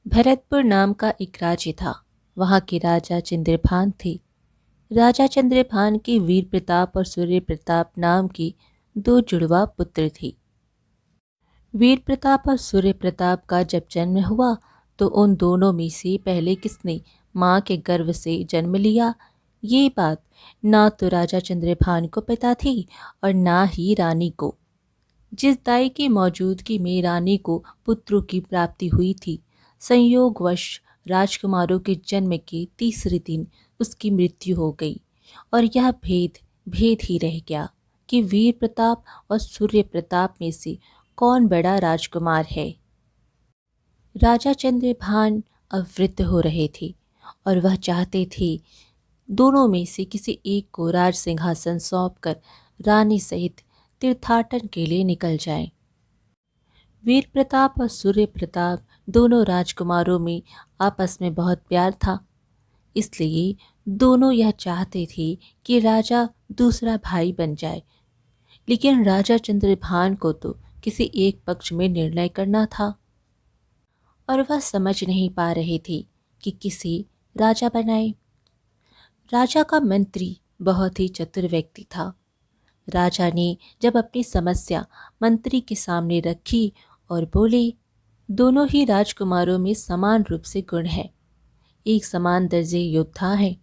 भरतपुर नाम का एक राज्य था। वहाँ के राजा चंद्रभान थे। राजा चंद्रभान के वीर प्रताप और सूर्य प्रताप नाम की दो जुड़वा पुत्र थे। वीर प्रताप और सूर्य प्रताप का जब जन्म हुआ तो उन दोनों में से पहले किसने माँ के गर्भ से जन्म लिया, ये बात ना तो राजा चंद्रभान को पता थी और ना ही रानी को। जिस दाई की मौजूदगी में रानी को पुत्रों की प्राप्ति हुई थी, संयोगवश राजकुमारों के जन्म के तीसरे दिन उसकी मृत्यु हो गई और यह भेद भेद ही रह गया कि वीर प्रताप और सूर्य प्रताप में से कौन बड़ा राजकुमार है। राजा चंद्रभान अब वृद्ध हो रहे थे और वह चाहते थे दोनों में से किसी एक को राज सिंहासन सौंपकर रानी सहित तीर्थाटन के लिए निकल जाएं। वीर प्रताप और सूर्य प्रताप दोनों राजकुमारों में आपस में बहुत प्यार था, इसलिए दोनों यह चाहते थे कि राजा दूसरा भाई बन जाए। लेकिन राजा चंद्रभान को तो किसी एक पक्ष में निर्णय करना था और वह समझ नहीं पा रहे थे कि किसे राजा बनाए। राजा का मंत्री बहुत ही चतुर व्यक्ति था। राजा ने जब अपनी समस्या मंत्री के सामने रखी और बोले, दोनों ही राजकुमारों में समान रूप से गुण है, एक समान दर्जे योद्धा हैं।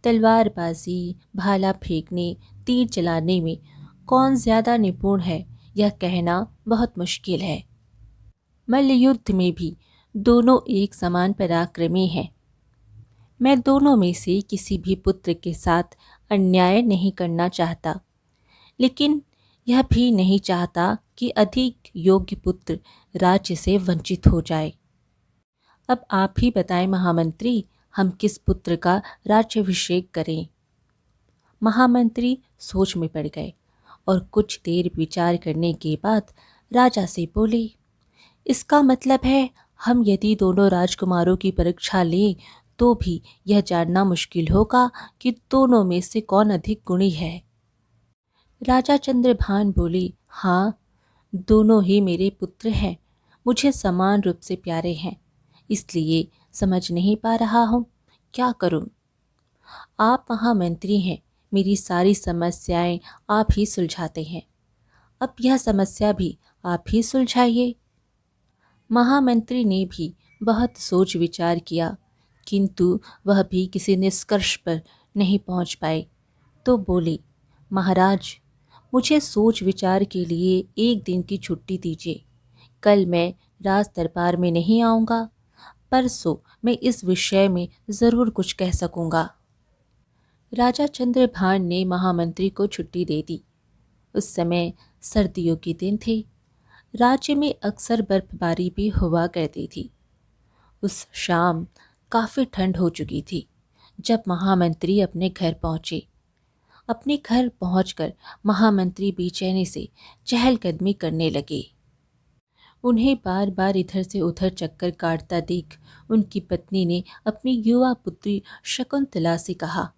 तलवारबाजी, भाला फेंकने, तीर चलाने में कौन ज्यादा निपुण है यह कहना बहुत मुश्किल है। मल्ल युद्ध में भी दोनों एक समान पराक्रमी हैं। मैं दोनों में से किसी भी पुत्र के साथ अन्याय नहीं करना चाहता, लेकिन यह भी नहीं चाहता कि अधिक योग्य पुत्र राज्य से वंचित हो जाए। अब आप ही बताएं महामंत्री, हम किस पुत्र का राज्याभिषेक करें। महामंत्री सोच में पड़ गए और कुछ देर विचार करने के बाद राजा से बोले, इसका मतलब है हम यदि दोनों राजकुमारों की परीक्षा लें तो भी यह जानना मुश्किल होगा कि दोनों में से कौन अधिक गुणी है। राजा चंद्रभान बोले, हाँ, दोनों ही मेरे पुत्र हैं, मुझे समान रूप से प्यारे हैं, इसलिए समझ नहीं पा रहा हूँ क्या करूँ। आप महामंत्री हैं, मेरी सारी समस्याएं आप ही सुलझाते हैं, अब यह समस्या भी आप ही सुलझाइए। महामंत्री ने भी बहुत सोच विचार किया, किंतु वह भी किसी निष्कर्ष पर नहीं पहुंच पाए तो बोले, महाराज, मुझे सोच विचार के लिए एक दिन की छुट्टी दीजिए। कल मैं राज दरबार में नहीं आऊँगा, परसों मैं इस विषय में ज़रूर कुछ कह सकूँगा। राजा चंद्रभान ने महामंत्री को छुट्टी दे दी। उस समय सर्दियों के दिन थे। राज्य में अक्सर बर्फबारी भी हुआ करती थी। उस शाम काफ़ी ठंड हो चुकी थी जब महामंत्री अपने घर पहुँचे। अपने घर पहुंचकर महामंत्री बेचैनी से चहलकदमी करने लगे। उन्हें बार बार इधर से उधर चक्कर काटता देख उनकी पत्नी ने अपनी युवा पुत्री शकुंतला से कहा,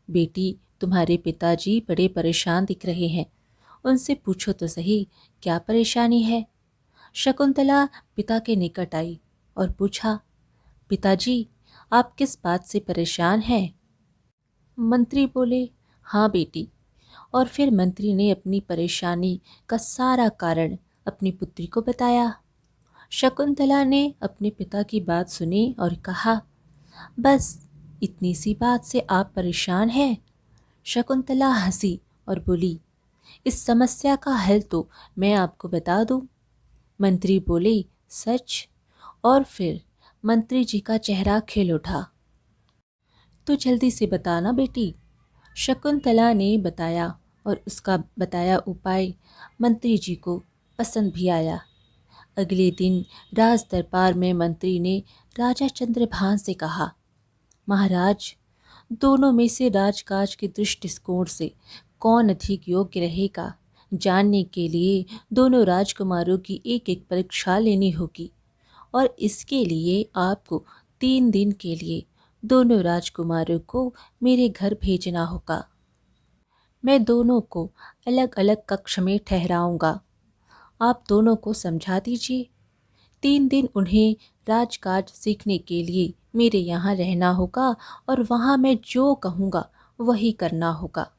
बेटी, तुम्हारे पिताजी बड़े परेशान दिख रहे हैं, उनसे पूछो तो सही क्या परेशानी है। शकुंतला पिता के निकट आई और पूछा, पिताजी, आप किस बात से परेशान हैं। मंत्री बोले, हाँ बेटी। और फिर मंत्री ने अपनी परेशानी का सारा कारण अपनी पुत्री को बताया। शकुंतला ने अपने पिता की बात सुनी और कहा, बस इतनी सी बात से आप परेशान हैं। शकुंतला हंसी और बोली, इस समस्या का हल तो मैं आपको बता दूं। मंत्री बोले, सच। और फिर मंत्री जी का चेहरा खिल उठा। तो जल्दी से बताना बेटी। शकुंतला ने बताया और उसका बताया उपाय मंत्री जी को पसंद भी आया। अगले दिन राज दरबार में मंत्री ने राजा चंद्रभान से कहा, महाराज, दोनों में से राजकाज के दृष्टिकोण से कौन अधिक योग्य रहेगा जानने के लिए दोनों राजकुमारों की एक एक परीक्षा लेनी होगी और इसके लिए आपको 3 दिन के लिए दोनों राजकुमारों को मेरे घर भेजना होगा। मैं दोनों को अलग अलग कक्ष में ठहराऊंगा, आप दोनों को समझा दीजिए। 3 दिन उन्हें राजकाज सीखने के लिए मेरे यहाँ रहना होगा और वहाँ मैं जो कहूँगा वही करना होगा।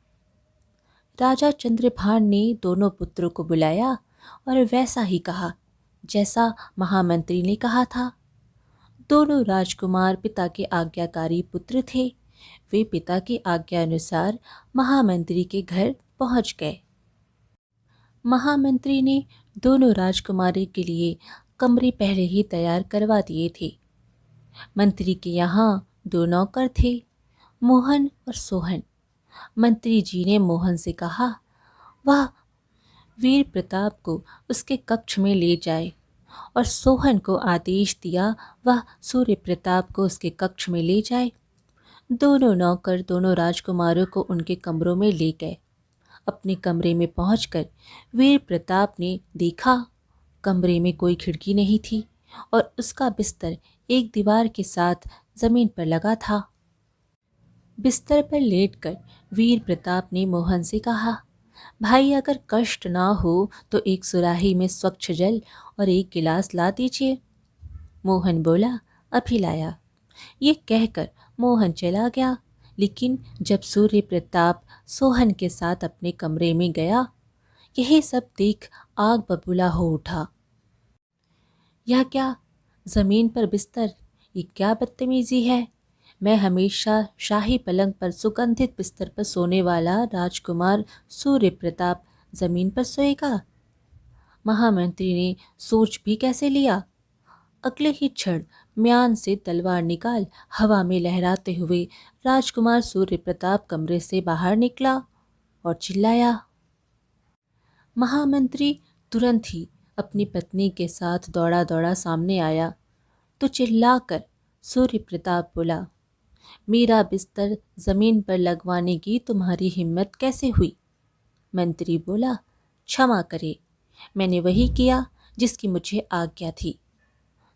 राजा चंद्रभान ने दोनों पुत्रों को बुलाया और वैसा ही कहा जैसा महामंत्री ने कहा था। दोनों राजकुमार पिता के आज्ञाकारी पुत्र थे। वे पिता की आज्ञा अनुसार महामंत्री के घर पहुंच गए। महामंत्री ने दोनों राजकुमारी के लिए कमरे पहले ही तैयार करवा दिए थे। मंत्री के यहाँ दो नौकर थे, मोहन और सोहन। मंत्री जी ने मोहन से कहा वह वीर प्रताप को उसके कक्ष में ले जाए और सोहन को आदेश दिया वह सूर्य प्रताप को उसके कक्ष में ले जाए। दोनों नौकर दोनों राजकुमारों को उनके कमरों में ले गए। अपने कमरे में पहुंचकर वीर प्रताप ने देखा कमरे में कोई खिड़की नहीं थी और उसका बिस्तर एक दीवार के साथ जमीन पर लगा था। बिस्तर पर लेटकर वीर प्रताप ने मोहन से कहा भाई अगर कष्ट ना हो तो एक सुराही में स्वच्छ जल और एक गिलास ला दीजिए। मोहन बोला अभी लाया। ये कहकर मोहन चला गया, लेकिन जब सूर्य प्रताप सोहन के साथ अपने कमरे में गया, यही सब देख आग बबूला हो उठा। यह क्या, जमीन पर बिस्तर, ये क्या बदतमीजी है। मैं हमेशा शाही पलंग पर सुगंधित बिस्तर पर सोने वाला राजकुमार सूर्य प्रताप जमीन पर सोएगा। महामंत्री ने सोच भी कैसे लिया। अगले ही क्षण म्यान से तलवार निकाल हवा में लहराते हुए राजकुमार सूर्य प्रताप कमरे से बाहर निकला और चिल्लाया। महामंत्री तुरंत ही अपनी पत्नी के साथ दौड़ा दौड़ा सामने आया तो चिल्लाकर सूर्य प्रताप बोला मेरा बिस्तर जमीन पर लगवाने की तुम्हारी हिम्मत कैसे हुई। मंत्री बोला क्षमा करे, मैंने वही किया जिसकी मुझे आज्ञा थी।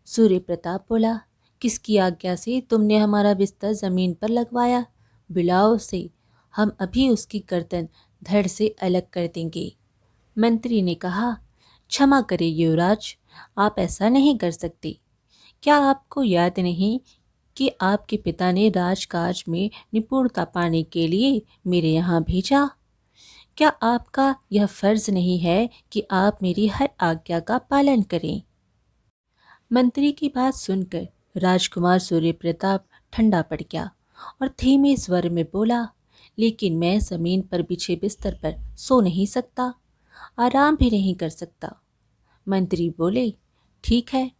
सूर्य प्रताप बोला किसकी आज्ञा से तुमने हमारा बिस्तर जमीन पर लगवाया। बुलाओ से, हम अभी उसकी गर्दन धड़ से अलग कर देंगे। मंत्री ने कहा क्षमा करे युवराज, आप ऐसा नहीं कर सकते। क्या आपको याद नहीं कि आपके पिता ने राजकाज में निपुणता पाने के लिए मेरे यहाँ भेजा। क्या आपका यह फर्ज नहीं है कि आप मेरी हर आज्ञा का पालन करें। मंत्री की बात सुनकर राजकुमार सूर्य प्रताप ठंडा पड़ गया और धीमे स्वर में बोला लेकिन मैं जमीन पर बिछे बिस्तर पर सो नहीं सकता, आराम भी नहीं कर सकता। मंत्री बोले ठीक है,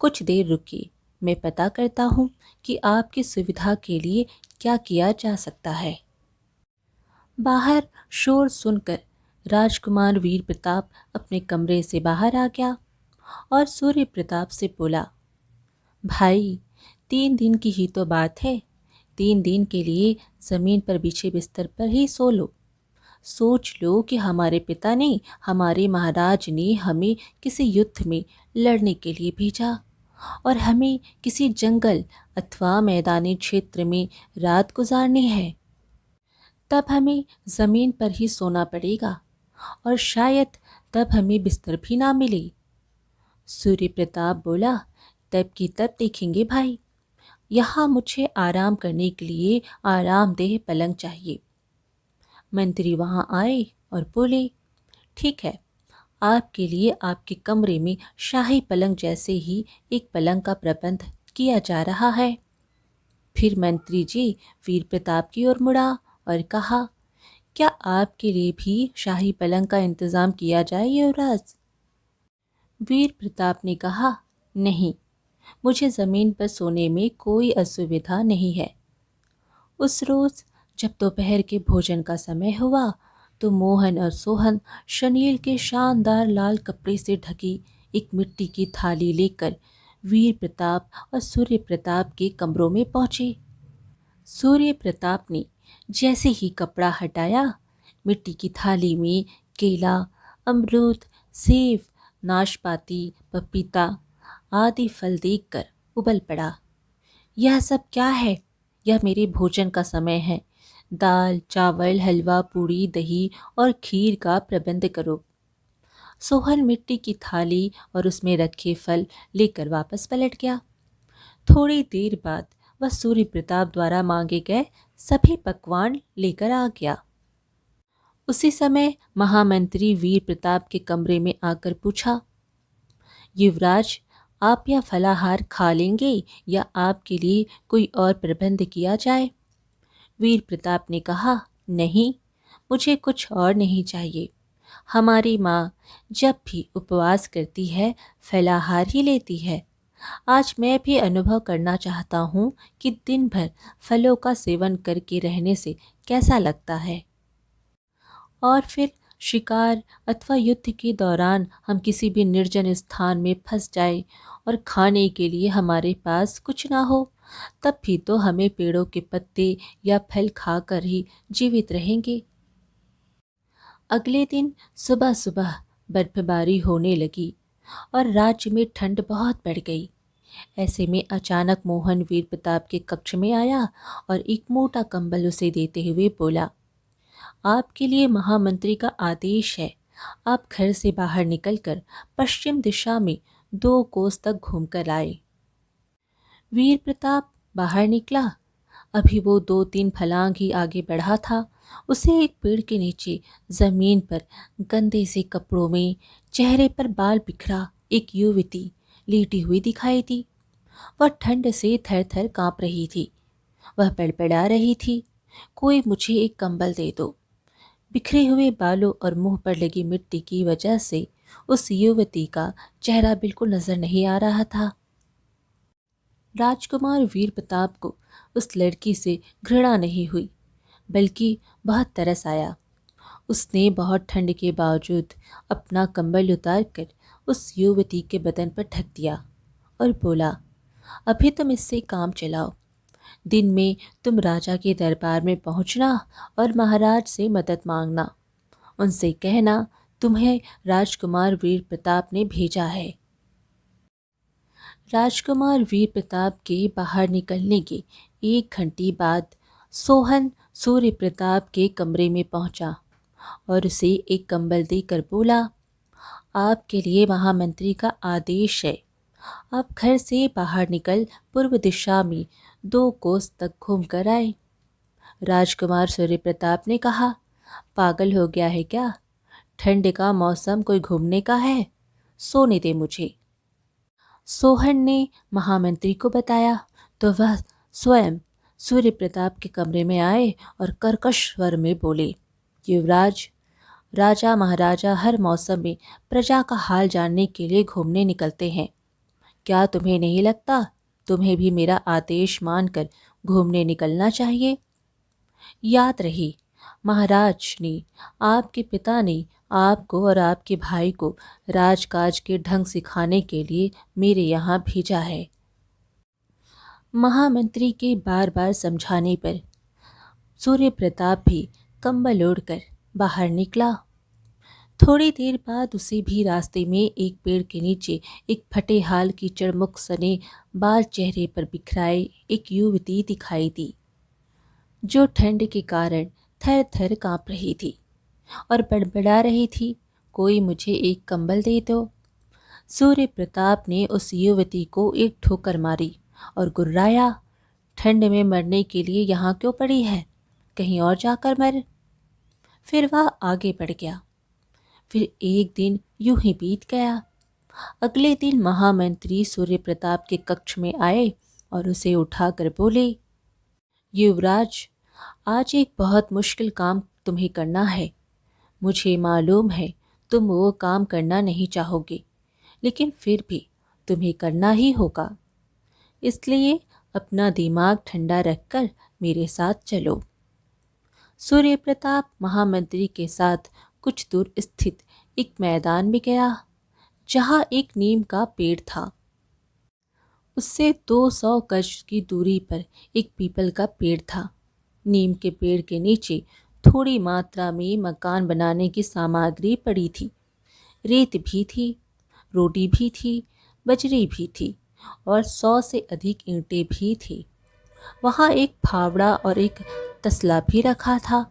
कुछ देर रुकिए, मैं पता करता हूँ कि आपकी सुविधा के लिए क्या किया जा सकता है। बाहर शोर सुनकर राजकुमार वीर प्रताप अपने कमरे से बाहर आ गया और सूर्य प्रताप से बोला भाई 3 दिन की ही तो बात है, 3 दिन के लिए जमीन पर बिछे बिस्तर पर ही सो लो। सोच लो कि हमारे पिता ने, हमारे महाराज ने हमें किसी युद्ध में लड़ने के लिए भेजा और हमें किसी जंगल अथवा मैदानी क्षेत्र में रात गुजारनी है। तब हमें ज़मीन पर ही सोना पड़ेगा और शायद तब हमें बिस्तर भी ना मिले। सूर्य प्रताप बोला तब की तब देखेंगे भाई, यहाँ मुझे आराम करने के लिए आरामदेह पलंग चाहिए। मंत्री वहाँ आए और बोले ठीक है, आपके लिए आपके कमरे में शाही पलंग जैसे ही एक पलंग का प्रबंध किया जा रहा है। फिर मंत्री जी वीर प्रताप की ओर मुड़ा और कहा क्या आपके लिए भी शाही पलंग का इंतजाम किया जाए युवराज। वीर प्रताप ने कहा नहीं, मुझे ज़मीन पर सोने में कोई असुविधा नहीं है। उस रोज़ जब दोपहर के भोजन का समय हुआ तो मोहन और सोहन शनील के शानदार लाल कपड़े से ढकी एक मिट्टी की थाली लेकर वीर प्रताप और सूर्य प्रताप के कमरों में पहुँचे। सूर्य प्रताप ने जैसे ही कपड़ा हटाया, मिट्टी की थाली में केला, अमरूद, सेब, नाशपाती, पपीता आदि फल देखकर उबल पड़ा। यह सब क्या है? यह मेरे भोजन का समय है। दाल, चावल, हलवा, पूड़ी, दही और खीर का प्रबंध करो। सोहन मिट्टी की थाली और उसमें रखे फल लेकर वापस पलट गया। थोड़ी देर बाद वह सूर्य प्रताप द्वारा मांगे गए सभी पकवान लेकर आ गया। उसी समय महामंत्री वीर प्रताप के कमरे में आकर पूछा, युवराज, आप यह फलाहार खा लेंगे या आपके लिए कोई और प्रबंध किया जाए? वीर प्रताप ने कहा, नहीं, मुझे कुछ और नहीं चाहिए। हमारी माँ जब भी उपवास करती है फलाहार ही लेती है। आज मैं भी अनुभव करना चाहता हूँ कि दिन भर फलों का सेवन करके रहने से कैसा लगता है। और फिर शिकार अथवा युद्ध के दौरान हम किसी भी निर्जन स्थान में फंस जाए और खाने के लिए हमारे पास कुछ ना हो, तब भी तो हमें पेड़ों के पत्ते या फल खाकर ही जीवित रहेंगे। अगले दिन सुबह सुबह बर्फबारी होने लगी और राज्य में ठंड बहुत बढ़ गई। ऐसे में अचानक मोहन वीर प्रताप के कक्ष में आया और एक मोटा कंबल उसे देते हुए बोला, आपके लिए महामंत्री का आदेश है। आप घर से बाहर निकलकर पश्चिम दिशा में 2 कोस तक घूमकर आए। वीर प्रताप बाहर निकला। अभी वो 2-3 फलांग ही आगे बढ़ा था, उसे एक पेड़ के नीचे जमीन पर गंदे से कपड़ों में चेहरे पर बाल बिखरा एक युवती लेटी हुई दिखाई दी। वह ठंड से थर थर कांप रही थी। वह बड़बड़ा रही थी, कोई मुझे एक कंबल दे दो। बिखरे हुए बालों और मुंह पर लगी मिट्टी की वजह से उस युवती का चेहरा बिल्कुल नजर नहीं आ रहा था। राजकुमार वीर प्रताप को उस लड़की से घृणा नहीं हुई, बल्कि बहुत तरस आया। उसने बहुत ठंड के बावजूद अपना कंबल उतारकर उस युवती के बदन पर ढक दिया और बोला, अभी तुम इससे काम चलाओ। दिन में तुम राजा के दरबार में पहुंचना और महाराज से मदद मांगना। उनसे कहना तुम्हें राजकुमार वीर प्रताप ने भेजा है। राजकुमार वीर प्रताप के बाहर निकलने के 1 घंटे बाद सोहन सूर्य प्रताप के कमरे में पहुंचा और उसे एक कंबल देकर बोला, आपके लिए महामंत्री का आदेश है। आप घर से बाहर निकल पूर्व दिशा में 2 कोस तक घूम कर आए। राजकुमार सूर्य प्रताप ने कहा, पागल हो गया है क्या? ठंड का मौसम कोई घूमने का है? सोने दे मुझे। सोहन ने महामंत्री को बताया तो वह स्वयं सूर्य प्रताप के कमरे में आए और कर्कश स्वर में बोले, युवराज, राजा महाराजा हर मौसम में प्रजा का हाल जानने के लिए घूमने निकलते हैं। क्या तुम्हें नहीं लगता तुम्हें भी मेरा आदेश मानकर घूमने निकलना चाहिए? याद रही, महाराज ने, आपके पिता ने आपको और आपके भाई को राजकाज के ढंग सिखाने के लिए मेरे यहाँ भेजा है। महामंत्री के बार बार समझाने पर सूर्य प्रताप भी कंबल ओढ़कर बाहर निकला। थोड़ी देर बाद उसे भी रास्ते में एक पेड़ के नीचे एक फटे हाल की चड़मुख सने बाल चेहरे पर बिखराए एक युवती दिखाई दी, जो ठंड के कारण थर थर कांप रही थी और बड़बड़ा रही थी, कोई मुझे एक कंबल दे दो। सूर्य प्रताप ने उस युवती को एक ठोकर मारी और गुर्राया, ठंड में मरने के लिए यहाँ क्यों पड़ी है? कहीं और जाकर मर। फिर वह आगे बढ़ गया। फिर एक दिन यूं ही बीत गया। अगले दिन महामंत्री सूर्य प्रताप के कक्ष में आए और उसे उठाकर बोले, युवराज, आज एक बहुत मुश्किल काम तुम्हें करना है। मुझे मालूम है तुम वो काम करना नहीं चाहोगे, लेकिन फिर भी तुम्हें करना ही होगा। इसलिए अपना दिमाग ठंडा रखकर मेरे साथ चलो। सूर्य प्रताप महामंत्री के साथ कुछ दूर स्थित एक मैदान में गया, जहाँ एक नीम का पेड़ था। उससे 200 गज की दूरी पर एक पीपल का पेड़ था। नीम के पेड़ के नीचे थोड़ी मात्रा में मकान बनाने की सामग्री पड़ी थी। रेत भी थी, रोटी भी थी, बजरी भी थी और 100 से अधिक ईंटें भी थी। वहाँ एक फावड़ा और एक तसला भी रखा था।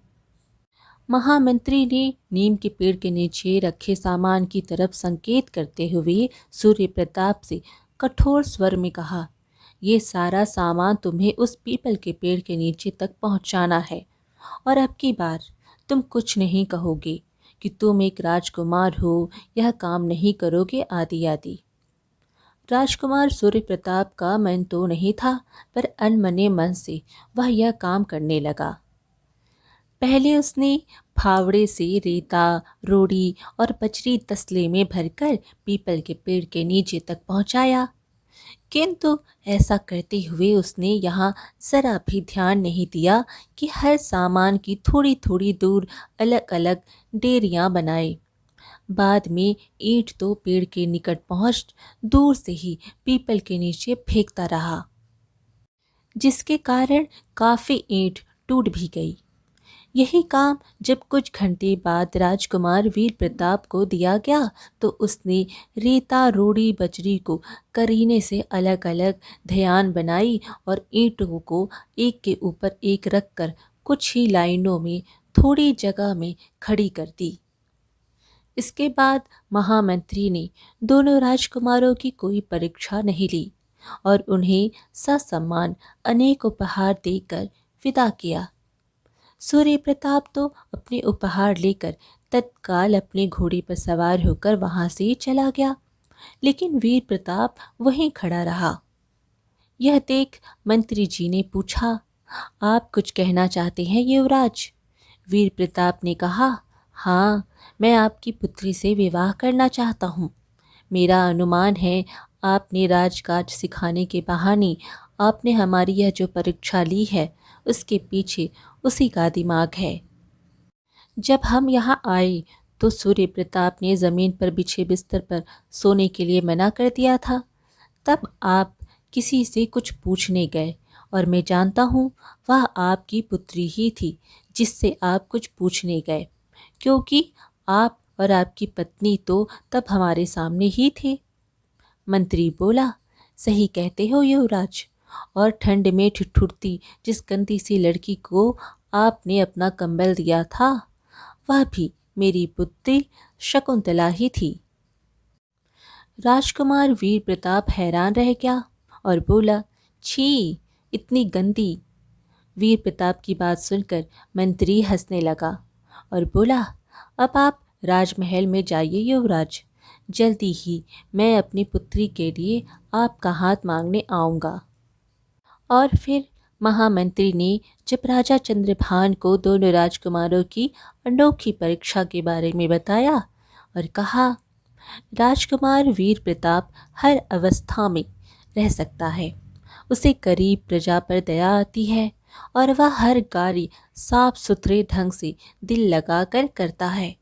महामंत्री ने नीम के पेड़ के नीचे रखे सामान की तरफ संकेत करते हुए सूर्य प्रताप से कठोर स्वर में कहा, ये सारा सामान तुम्हें उस पीपल के पेड़ के नीचे तक पहुंचाना है, और अब की बार तुम कुछ नहीं कहोगे कि तुम एक राजकुमार हो, यह काम नहीं करोगे आदि आदि। राजकुमार सूर्य प्रताप का मन तो नहीं था, पर अनमने मन से वह यह काम करने लगा। पहले उसने फावड़े से रेता, रोड़ी और बजरी तसले में भरकर पीपल के पेड़ के नीचे तक पहुंचाया, किंतु ऐसा करते हुए उसने यहाँ जरा भी ध्यान नहीं दिया कि हर सामान की थोड़ी थोड़ी दूर अलग अलग डेरियां बनाए। बाद में ईंट तो पेड़ के निकट पहुंच दूर से ही पीपल के नीचे फेंकता रहा, जिसके कारण काफी ईंट टूट भी गई। यही काम जब कुछ घंटे बाद राजकुमार वीर प्रताप को दिया गया, तो उसने रेता, रोड़ी, बजरी को करीने से अलग अलग ध्यान बनाई और ईंटों को एक के ऊपर एक रखकर कुछ ही लाइनों में थोड़ी जगह में खड़ी कर दी। इसके बाद महामंत्री ने दोनों राजकुमारों की कोई परीक्षा नहीं ली और उन्हें ससम्मान अनेक उपहार देकर विदा किया। सूर्य प्रताप तो अपने उपहार लेकर तत्काल अपने घोड़े पर सवार होकर वहां से चला गया, लेकिन वीर प्रताप वहीं खड़ा रहा। यह देख मंत्री जी ने पूछा, आप कुछ कहना चाहते हैं युवराज? वीर प्रताप ने कहा, हाँ, मैं आपकी पुत्री से विवाह करना चाहता हूँ। मेरा अनुमान है आपने राजकाज सिखाने के बहाने आपने हमारी यह जो परीक्षा ली है, उसके पीछे उसी का दिमाग है। जब हम यहाँ आए तो सूर्य प्रताप ने ज़मीन पर बिछे बिस्तर पर सोने के लिए मना कर दिया था। तब आप किसी से कुछ पूछने गए और मैं जानता हूँ वह आपकी पुत्री ही थी जिससे आप कुछ पूछने गए, क्योंकि आप और आपकी पत्नी तो तब हमारे सामने ही थे। मंत्री बोला, सही कहते हो युवराज, और ठंड में ठिठुरती जिस गंदी सी लड़की को आपने अपना कंबल दिया था, वह भी मेरी पुत्री शकुंतला ही थी। राजकुमार वीर प्रताप हैरान रह गया और बोला, छी, इतनी गंदी। वीर प्रताप की बात सुनकर मंत्री हंसने लगा और बोला, अब आप राजमहल में जाइए युवराज, जल्दी ही मैं अपनी पुत्री के लिए आपका हाथ मांगने आऊँगा। और फिर महामंत्री ने जब राजा चंद्रभान को दोनों राजकुमारों की अनोखी परीक्षा के बारे में बताया और कहा, राजकुमार वीर प्रताप हर अवस्था में रह सकता है, उसे गरीब प्रजा पर दया आती है और वह हर कार्य साफ सुथरे ढंग से दिल लगाकर करता है।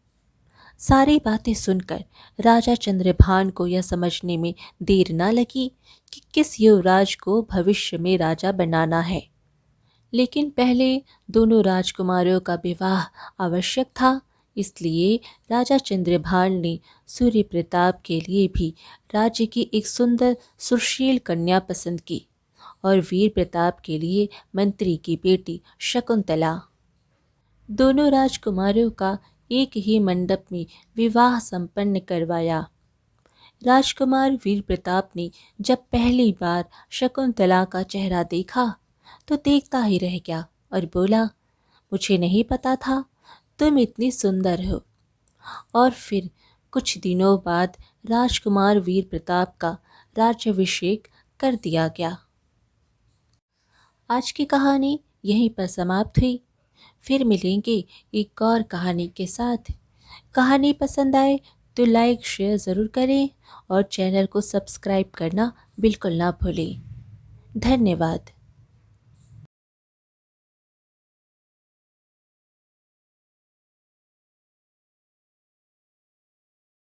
सारी बातें सुनकर राजा चंद्रभान को यह समझने में देर न लगी कि किस युवराज को भविष्य में राजा बनाना है, लेकिन पहले दोनों राजकुमारों का विवाह आवश्यक था। इसलिए राजा चंद्रभान ने सूर्य प्रताप के लिए भी राज्य की एक सुंदर सुशील कन्या पसंद की और वीर प्रताप के लिए मंत्री की बेटी शकुंतला। दोनों राजकुमारों का एक ही मंडप में विवाह संपन्न करवाया। राजकुमार वीर प्रताप ने जब पहली बार शकुंतला का चेहरा देखा तो देखता ही रह गया और बोला, मुझे नहीं पता था तुम इतनी सुंदर हो। और फिर कुछ दिनों बाद राजकुमार वीर प्रताप का राज्याभिषेक कर दिया गया। आज की कहानी यहीं पर समाप्त हुई। फिर मिलेंगे एक और कहानी के साथ। कहानी पसंद आए तो लाइक शेयर ज़रूर करें और चैनल को सब्सक्राइब करना बिल्कुल ना भूलें। धन्यवाद।